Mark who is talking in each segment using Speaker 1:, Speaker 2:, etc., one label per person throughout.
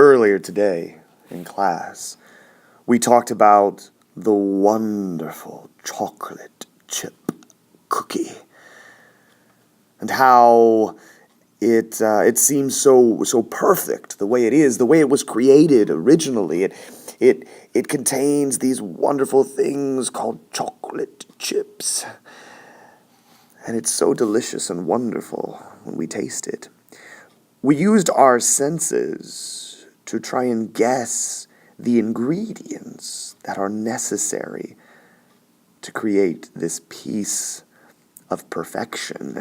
Speaker 1: Earlier today in class, we talked about the wonderful chocolate chip cookie and how it seems so perfect the way it is, the way it was created originally. It contains these wonderful things called chocolate chips, and it's so delicious and wonderful when we taste it. We used our senses to try and guess the ingredients that are necessary to create this piece of perfection.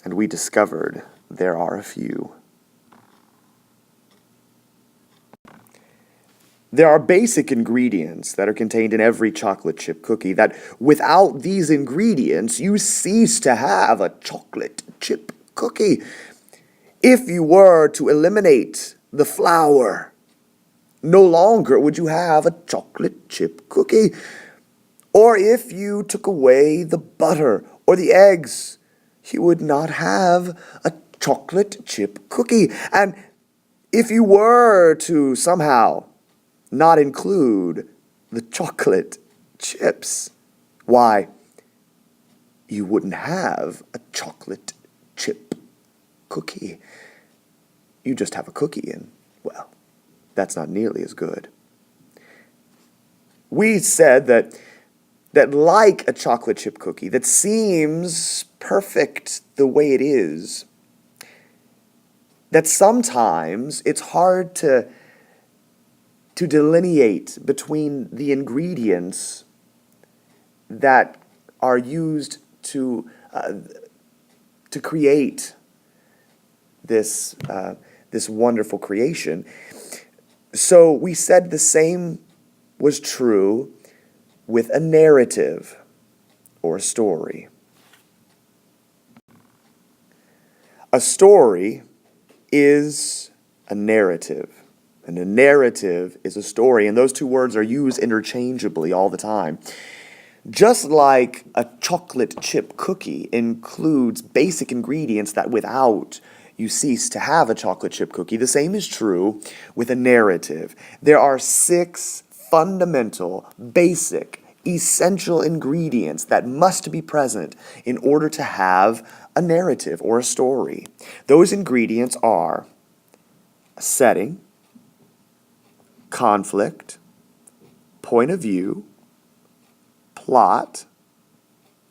Speaker 1: And we discovered there are a few. There are basic ingredients that are contained in every chocolate chip cookie that without these ingredients, you cease to have a chocolate chip cookie. If you were to eliminate the flour, no longer would you have a chocolate chip cookie. Or if you took away the butter or the eggs, you would not have a chocolate chip cookie. And if you were to somehow not include the chocolate chips, why, you wouldn't have a chocolate chip cookie. You just have a cookie, and, well, that's not nearly as good. We said that like a chocolate chip cookie that seems perfect the way it is, that sometimes it's hard to delineate between the ingredients that are used to create this wonderful creation. So we said the same was true with a narrative or a story. A story is a narrative, and a narrative is a story, and those two words are used interchangeably all the time. Just like a chocolate chip cookie includes basic ingredients that without you cease to have a chocolate chip cookie, the same is true with a narrative. There are 6 fundamental, basic, essential ingredients that must be present in order to have a narrative or a story. Those ingredients are a setting, conflict, point of view, plot,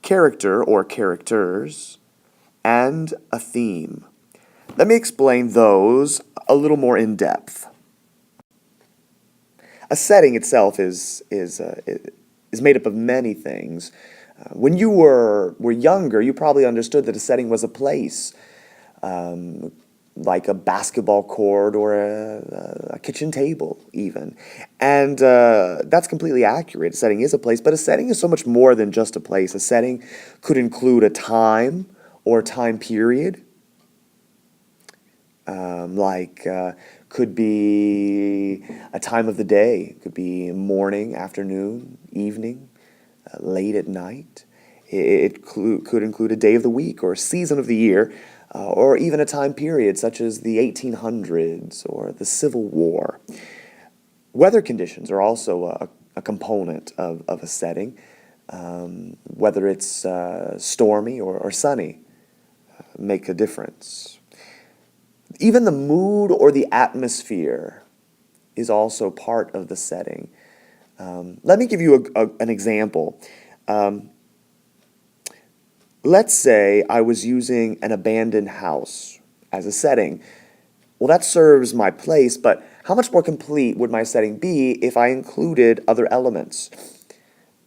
Speaker 1: character or characters, and a theme. Let me explain those a little more in depth. A setting itself is made up of many things. When you were younger, you probably understood that a setting was a place, like a basketball court or a kitchen table even. And that's completely accurate. A setting is a place, but a setting is so much more than just a place. A setting could include a time or a time period. Could be a time of the day. It could be morning, afternoon, evening, late at night. It could include a day of the week or a season of the year, or even a time period such as the 1800s or the Civil War. Weather conditions are also a component of a setting, whether it's stormy or sunny, make a difference. Even the mood or the atmosphere is also part of the setting. Let me give you an example. Let's say I was using an abandoned house as a setting. Well, that serves my place, but how much more complete would my setting be if I included other elements?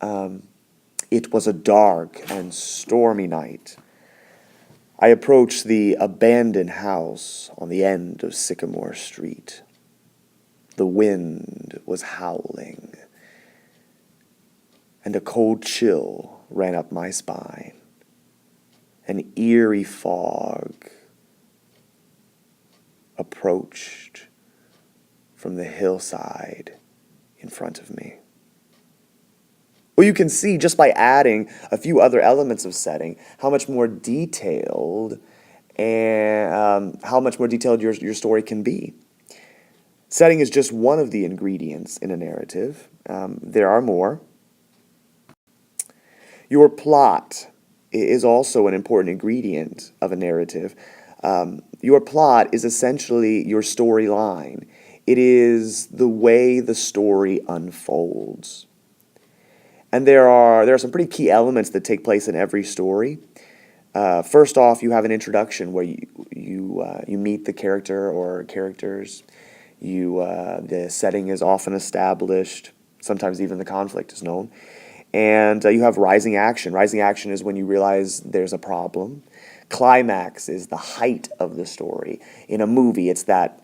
Speaker 1: It was a dark and stormy night. I approached the abandoned house on the end of Sycamore Street. The wind was howling, and a cold chill ran up my spine. An eerie fog approached from the hillside in front of me. Well, you can see just by adding a few other elements of setting how much more detailed your story can be. Setting is just one of the ingredients in a narrative. There are more. Your plot is also an important ingredient of a narrative. Your plot is essentially your storyline. It is the way the story unfolds. And there are some pretty key elements that take place in every story. First off, you have an introduction where you meet the character or characters. The setting is often established. Sometimes even the conflict is known. And you have rising action. Rising action is when you realize there's a problem. Climax is the height of the story. In a movie, it's that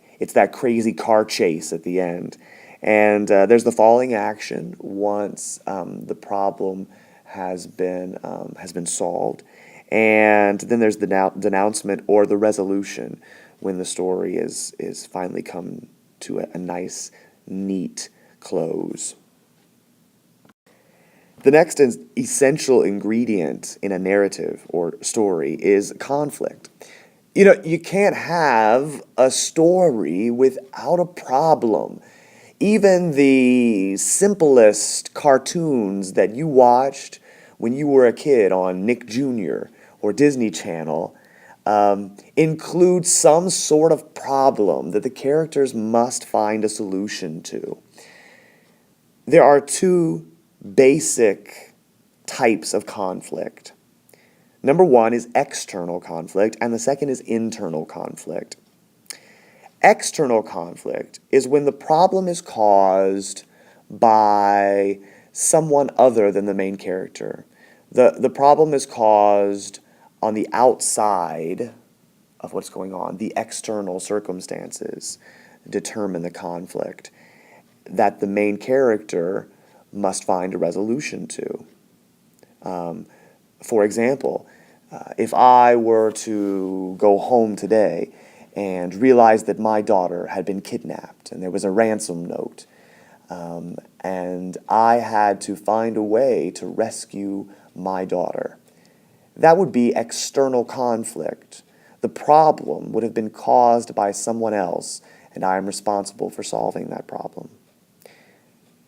Speaker 1: crazy car chase at the end. And there's the falling action once the problem has been solved. And then there's the denouncement or the resolution when the story is finally come to a nice, neat close. The next essential ingredient in a narrative or story is conflict. You can't have a story without a problem. Even the simplest cartoons that you watched when you were a kid on Nick Jr. or Disney Channel include some sort of problem that the characters must find a solution to. There are two basic types of conflict. Number one is external conflict, and the second is internal conflict. External conflict is when the problem is caused by someone other than the main character. The problem is caused on the outside of what's going on. The external circumstances determine the conflict that the main character must find a resolution to. For example, if I were to go home today and realize that my daughter had been kidnapped and there was a ransom note, and I had to find a way to rescue my daughter, that would be external conflict. The problem would have been caused by someone else, and I am responsible for solving that problem.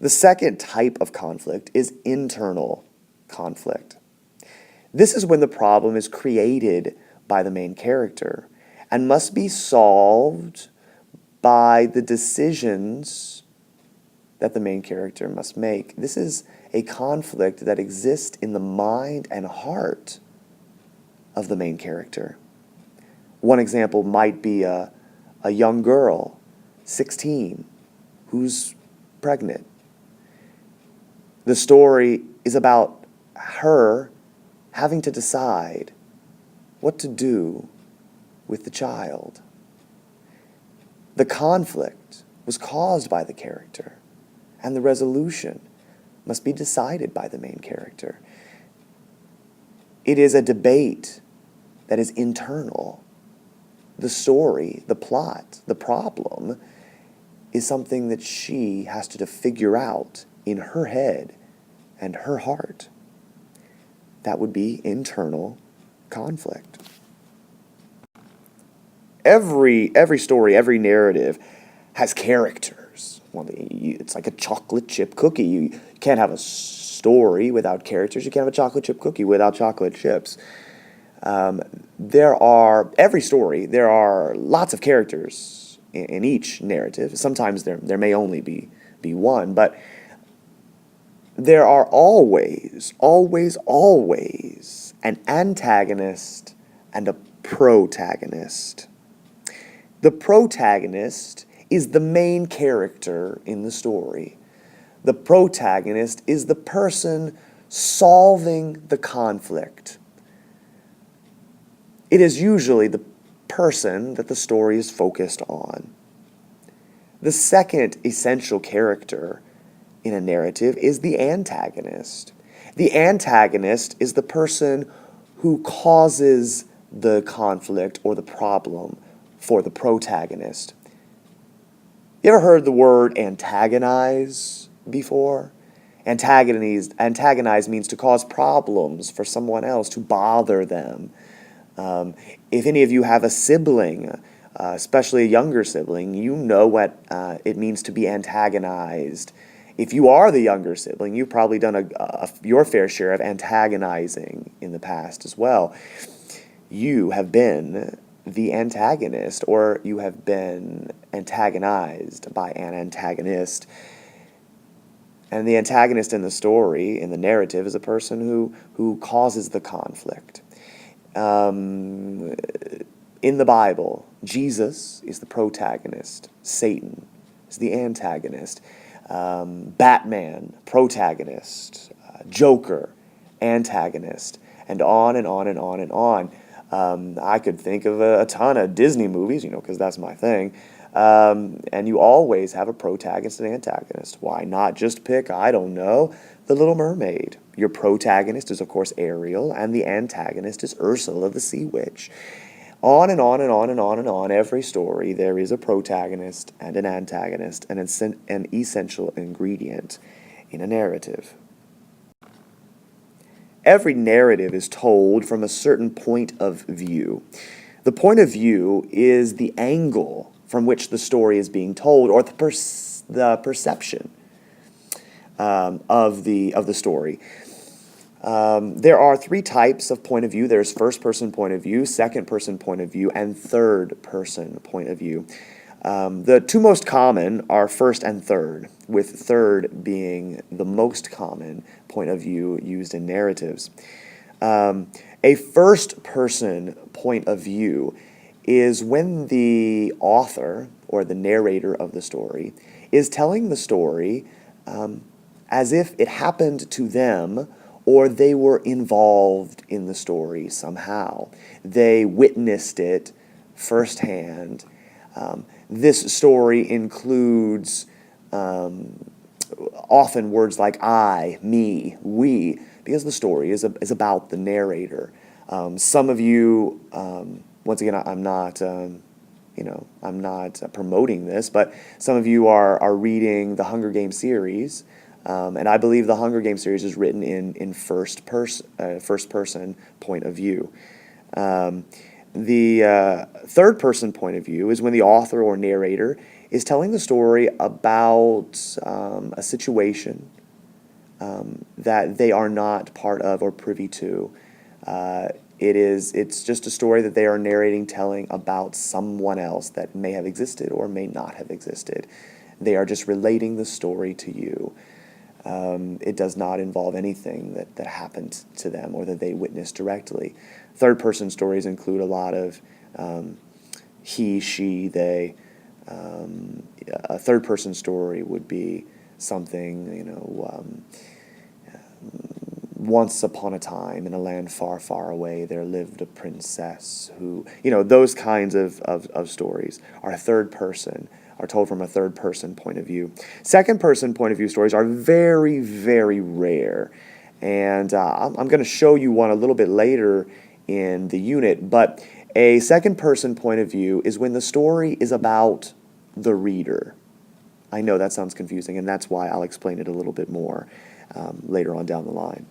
Speaker 1: The second type of conflict is internal conflict. This is when the problem is created by the main character and must be solved by the decisions that the main character must make. This is a conflict that exists in the mind and heart of the main character. One example might be a young girl, 16, who's pregnant. The story is about her having to decide what to do with the child. The conflict was caused by the character, and the resolution must be decided by the main character. It is a debate that is internal. The story, the plot, the problem is something that she has to figure out in her head and her heart. That would be internal conflict. Every story, every narrative has characters. Well, it's like a chocolate chip cookie. You can't have a story without characters. You can't have a chocolate chip cookie without chocolate chips. Every story, there are lots of characters in each narrative. Sometimes there may only be one, but there are always an antagonist and a protagonist. The protagonist is the main character in the story. The protagonist is the person solving the conflict. It is usually the person that the story is focused on. The second essential character in a narrative is the antagonist. The antagonist is the person who causes the conflict or the problem for the protagonist. You ever heard the word antagonize before? Antagonize means to cause problems for someone else, to bother them. If any of you have a sibling, especially a younger sibling, you know what it means to be antagonized. If you are the younger sibling, you've probably done your fair share of antagonizing in the past as well. You have been the antagonist, or you have been antagonized by an antagonist. And the antagonist in the story, in the narrative, is a person who causes the conflict. In the Bible, Jesus is the protagonist. Satan is the antagonist. Batman, protagonist. Joker, antagonist. And on and on and on and on. I could think of a ton of Disney movies, because that's my thing. And you always have a protagonist and antagonist. Why not just pick, I don't know, The Little Mermaid? Your protagonist is, of course, Ariel, and the antagonist is Ursula the Sea Witch. On and on and on and on and on, every story, there is a protagonist and an antagonist, and an essential ingredient in a narrative. Every narrative is told from a certain point of view. The point of view is the angle from which the story is being told, or the perception of the story. There are three types of point of view. There's first-person point of view, second-person point of view, and third-person point of view. The two most common are first and third, with third being the most common point of view used in narratives. A first-person point of view is when the author, or the narrator of the story, is telling the story as if it happened to them, or they were involved in the story somehow. They witnessed it firsthand. This story includes often words like I, me, we, because the story is about the narrator. Some of you, once again, I'm not promoting this, but some of you are reading the Hunger Games series, and I believe the Hunger Games series is written in first person point of view. The third-person point of view is when the author or narrator is telling the story about a situation that they are not part of or privy to. It's just a story that they are narrating, telling about someone else that may have existed or may not have existed. They are just relating the story to you. It does not involve anything that happened to them or that they witnessed directly. Third-person stories include a lot of he, she, they. A third-person story would be something, once upon a time in a land far, far away, there lived a princess who, those kinds of stories are third-person, are told from a third-person point of view. Second-person point of view stories are very, very rare. And I'm going to show you one a little bit later in the unit, but a second-person point of view is when the story is about the reader. I know that sounds confusing, and that's why I'll explain it a little bit more later on down the line.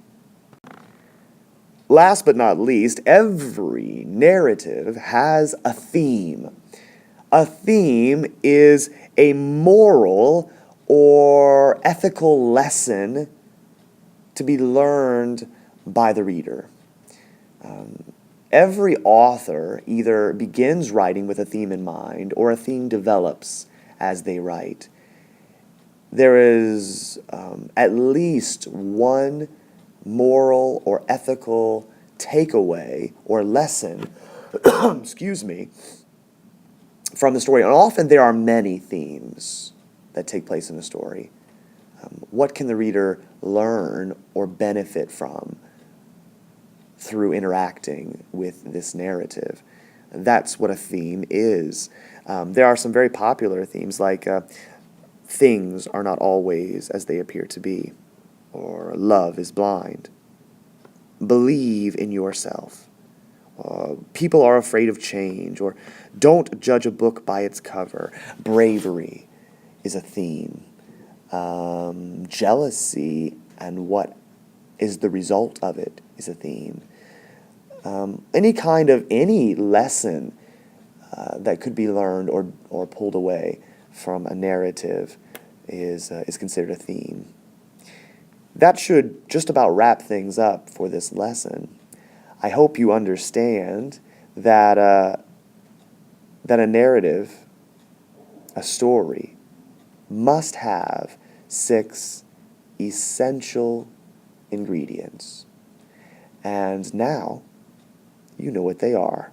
Speaker 1: Last but not least, every narrative has a theme. A theme is a moral or ethical lesson to be learned by the reader. Every author either begins writing with a theme in mind, or a theme develops as they write. There is at least one moral or ethical takeaway or lesson, excuse me, from the story. And often there are many themes that take place in the story. What can the reader learn or benefit from through interacting with this narrative? That's what a theme is. There are some very popular themes like things are not always as they appear to be, or love is blind, believe in yourself, people are afraid of change, or don't judge a book by its cover. Bravery is a theme. Jealousy and what is the result of it is a theme. Any lesson that could be learned or pulled away from a narrative is considered a theme. That should just about wrap things up for this lesson. I hope you understand that that a narrative, a story, must have 6 essential ingredients. And now you know what they are.